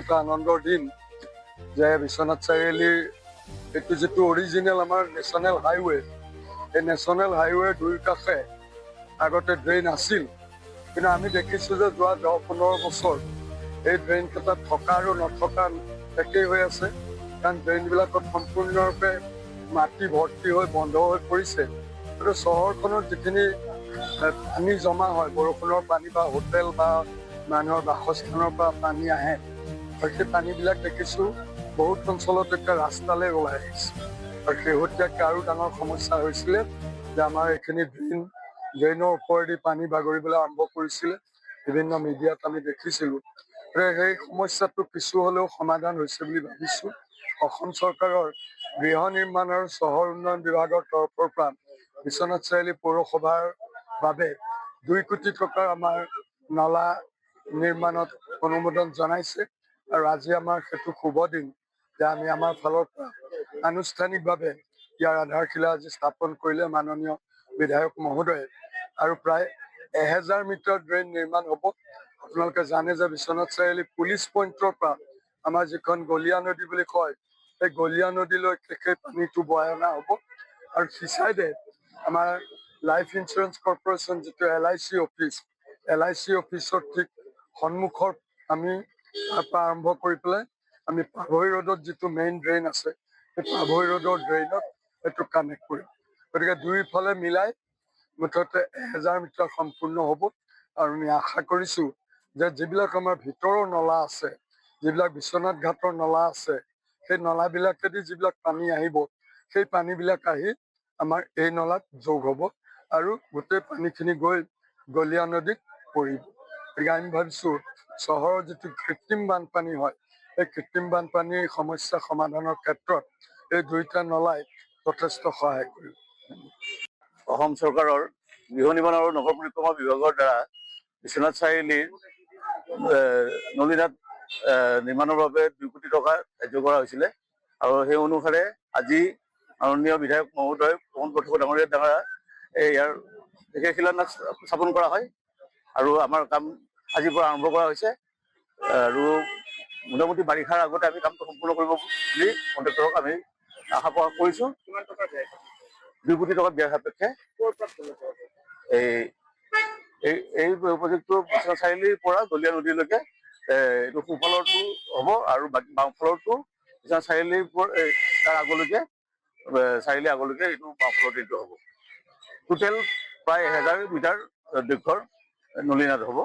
এটা আনন্দৰ দিন যে বিশ্বনাথ চাৰিআলিৰ এইটো যিটো অৰিজিনেল আমাৰ নেশ্যনেল হাইৱে, এই নেশ্যনেল হাইৱে দুই কাষে আগতে ড্ৰেইন আছিল, কিন্তু আমি দেখিছোঁ যে যোৱা 10-15 বছৰ এই ড্ৰেইনকেইটা থকা আৰু নথকা একেই হৈ আছে। কাৰণ ড্ৰেইনবিলাকত সম্পূৰ্ণৰূপে মাটি ভৰ্তি হৈ বন্ধ হৈ পৰিছে। আৰু চহৰখনত যিখিনি পানী জমা হয়, বৰষুণৰ পানী বা হোটেল বা মানুহৰ বাসস্থানৰ পৰা পানী আহে, আৰু সেই পানীবিলাক দেখিছোঁ বহুত অঞ্চলত এতিয়া ৰাস্তালৈ ওলাই আহিছে। আৰু শেহতীয়াকৈ আৰু ডাঙৰ সমস্যা হৈছিলে যে আমাৰ এইখিনি ড্ৰেইনৰ ওপৰেদি পানী বাগৰিবলৈ আৰম্ভ কৰিছিলে। বিভিন্ন মিডিয়াত আমি দেখিছিলোঁ। সেই সমস্যাটো কিছু হ'লেও সমাধান হৈছে বুলি ভাবিছোঁ। অসম চৰকাৰৰ গৃহ নিৰ্মাণ আৰু চহৰ উন্নয়ন বিভাগৰ তৰফৰ পৰা বিশ্বনাথ চাৰিআলি পৌৰসভাৰ বাবে 2 কোটি টকাৰ আমাৰ নলা নিৰ্মাণত অনুমোদন জনাইছে। আৰু আজি আমাৰ সেইটো শুভ দিন যে আমি আমাৰ ফালৰ পৰা আনুষ্ঠানিকভাৱে ইয়াৰ আধাৰশিলা আজি স্থাপন কৰিলে মাননীয় বিধায়ক মহোদয়ে। আৰু প্ৰায় 1000 মিটাৰ ড্ৰেইন নিৰ্মাণ হ'ব। আপোনালোকে জানে যে বিশ্বনাথ চাৰিআলি পুলিচ পইণ্টৰ পৰা আমাৰ যিখন গলীয়া নদী বুলি কয়, সেই গলীয়া নদীলৈকে সেই পানীটো বহাই অনা হ'ব। আৰু সিচাইডে আমাৰ লাইফ ইঞ্চুৰেঞ্চ কৰ্পৰেশ্যন যিটো LIC অফিচ, LIC অফিচৰ ঠিক সন্মুখত আমি তাৰ পৰা আৰম্ভ কৰি পেলাই আমি পাভৈ ৰোডত যিটো মেইন ড্ৰেইন আছে, সেই পাভৈ ৰোডৰ ড্ৰেইনত এইটো কানেক্ট কৰিম। গতিকে দুয়োফালে মিলাই মুঠতে 1000 মিটাৰ সম্পূৰ্ণ হ'ব। আৰু আমি আশা কৰিছোঁ যে যিবিলাক আমাৰ ভিতৰৰ নলা আছে, যিবিলাক বিশ্বনাথ ঘাটৰ নলা আছে, সেই নলাবিলাকেদি যিবিলাক পানী আহিব, সেই পানীবিলাক আহি আমাৰ এই নলাত যোগ হ'ব আৰু গোটেই পানীখিনি গৈ গলীয়া নদীত পৰিব। গতিকে আমি ভাবিছোঁ চহৰৰ যিটো কৃত্ৰিম বানপানী হয়, এই কৃত্ৰিম বানপানীৰ সমস্যা সমাধানৰ ক্ষেত্ৰত এই দুইটা নলাই যথেষ্ট সহায় কৰিব। অসম চৰকাৰৰ গৃহ নিৰ্মাণ আৰু নগৰ পৰিক্ৰমা বিভাগৰ দ্বাৰা বিশ্বনাথ চাৰিআলিৰ নলীনাদ নিৰ্মাণৰ বাবে 2 কোটি টকা ধাৰ্য কৰা হৈছিলে। আৰু সেই অনুসাৰে আজি মাননীয় বিধায়ক মহোদয় প্ৰমোদ বৰঠাকুৰ ডাঙৰীয়াৰ দ্বাৰা ইয়াৰ শিলান্যাস স্থাপন কৰা হয়। আৰু আমাৰ কাম আজিৰ পৰা আৰম্ভ কৰা হৈছে। আৰু মোটামুটি বাৰিষাৰ আগতে আমি কামটো সম্পূৰ্ণ কৰিব বুলি কণ্ট্ৰেক্টৰক আমি আশা প্ৰকাশ কৰিছোঁ। 2 কোটি টকা ব্যয় সাপেক্ষে এই প্ৰজেক্টটো বিশ্বনাথ চাৰিআলিৰ পৰা গলীয়া নদীলৈকে এইটো সোঁফালৰটো হ'ব আৰু বাকী বাওঁফালৰটো বিশ্বনাথ চাৰিআলিৰ তাৰ আগলৈকে চাৰিআলি আগলৈকে এইটো বাওঁফালৰটো এইটো হ'ব। টোটেল প্ৰায় 1000 মিটাৰ দৈৰ্ঘ্যৰ নলীনাদ হ'ব।